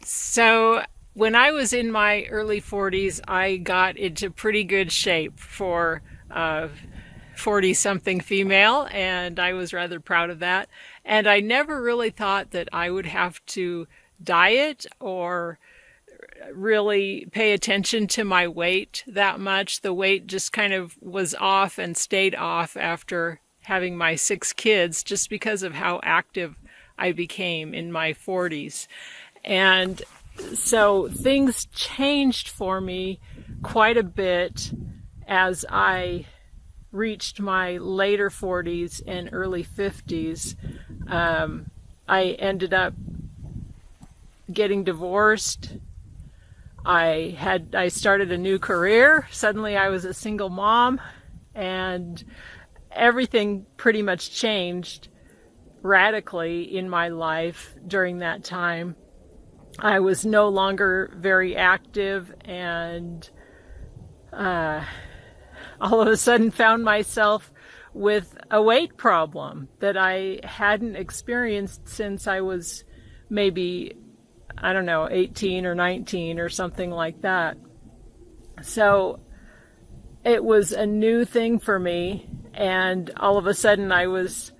So when I was in my early 40s, I got into pretty good shape for 40 something female, and I was rather proud of that. And I never really thought that I would have to diet or really pay attention to my weight that much. The weight just kind of was off and stayed off after having my 6 kids just because of how active I became in my 40s. And so things changed for me quite a bit as I reached my later 40s and early 50s. I ended up getting divorced. I started a new career. Suddenly I was a single mom, and everything pretty much changed radically in my life during that time. I was no longer very active, and all of a sudden found myself with a weight problem that I hadn't experienced since I was maybe, I don't know, 18 or 19 or something like that. So it was a new thing for me, and all of a sudden I was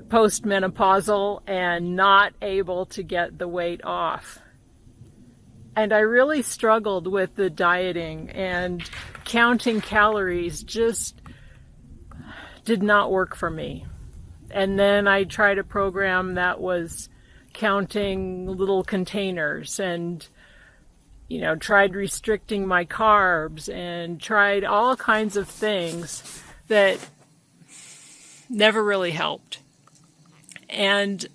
postmenopausal and not able to get the weight off. And I really struggled with the dieting, and counting calories just did not work for me. And then I tried a program that was counting little containers, and tried restricting my carbs and tried all kinds of things that never really helped. And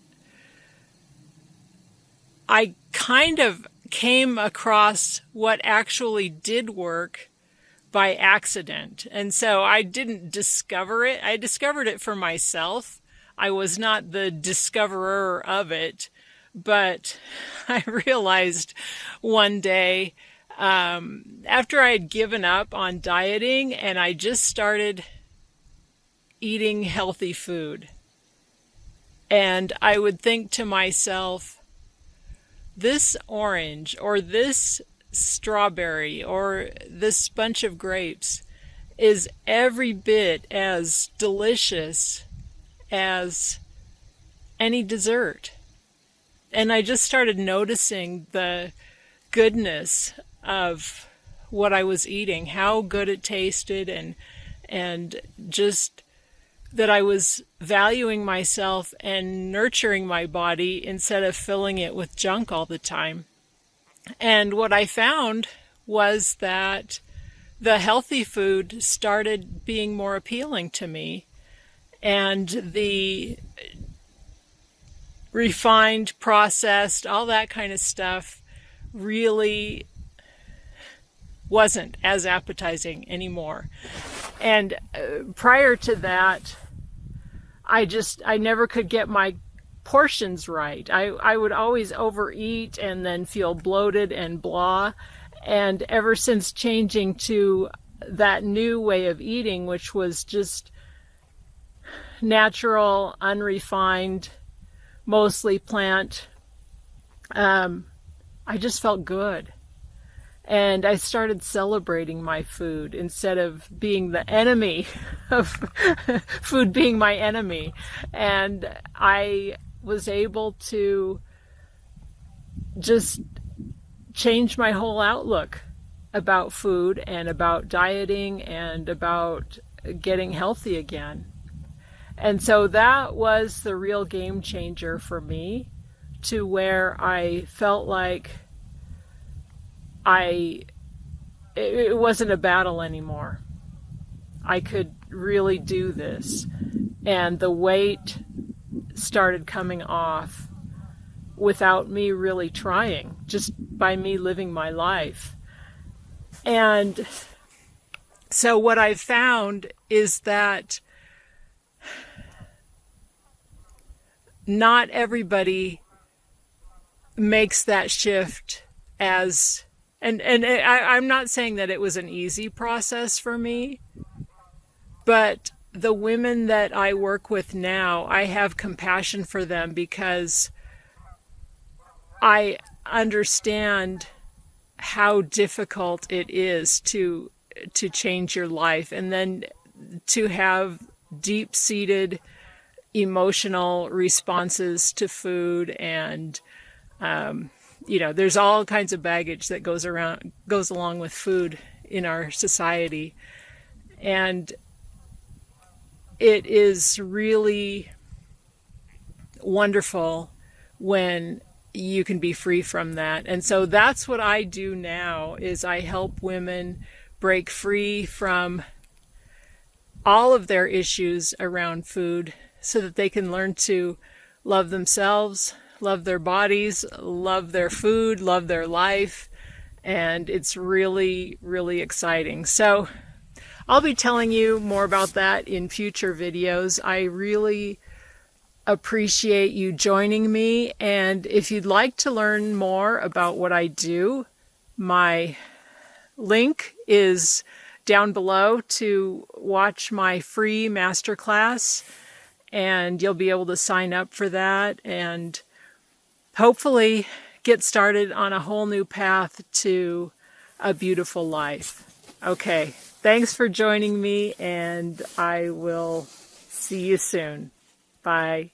I kind of came across what actually did work by accident. And so I didn't discover it. I discovered it for myself. I was not the discoverer of it, but I realized one day, after I had given up on dieting and I just started eating healthy food, and I would think to myself, this orange or this strawberry or this bunch of grapes is every bit as delicious as any dessert. And I just started noticing the goodness of what I was eating, how good it tasted, and just that I was valuing myself and nurturing my body instead of filling it with junk all the time. And what I found was that the healthy food started being more appealing to me, and the refined, processed, all that kind of stuff really wasn't as appetizing anymore. And prior to that, I never could get my portions right. I would always overeat and then feel bloated and blah. And ever since changing to that new way of eating, which was just natural, unrefined, mostly plant, I just felt good. And I started celebrating my food instead of being the enemy of food being my enemy. And I was able to just change my whole outlook about food and about dieting and about getting healthy again. And so that was the real game changer for me, to where I felt like it wasn't a battle anymore. I could really do this. And the weight started coming off without me really trying, just by me living my life. And so what I've found is that not everybody makes that shift as... And I'm not saying that it was an easy process for me, but the women that I work with now, I have compassion for them because I understand how difficult it is to change your life, and then to have deep-seated emotional responses to food. And there's all kinds of baggage that goes along with food in our society, and it is really wonderful when you can be free from that. And so that's what I do now, is I help women break free from all of their issues around food so that they can learn to love themselves, love their bodies, love their food, love their life. And it's really, really exciting. So I'll be telling you more about that in future videos. I really appreciate you joining me, and if you'd like to learn more about what I do, my link is down below to watch my free masterclass, and you'll be able to sign up for that and hopefully get started on a whole new path to a beautiful life. Okay, thanks for joining me, and I will see you soon. Bye.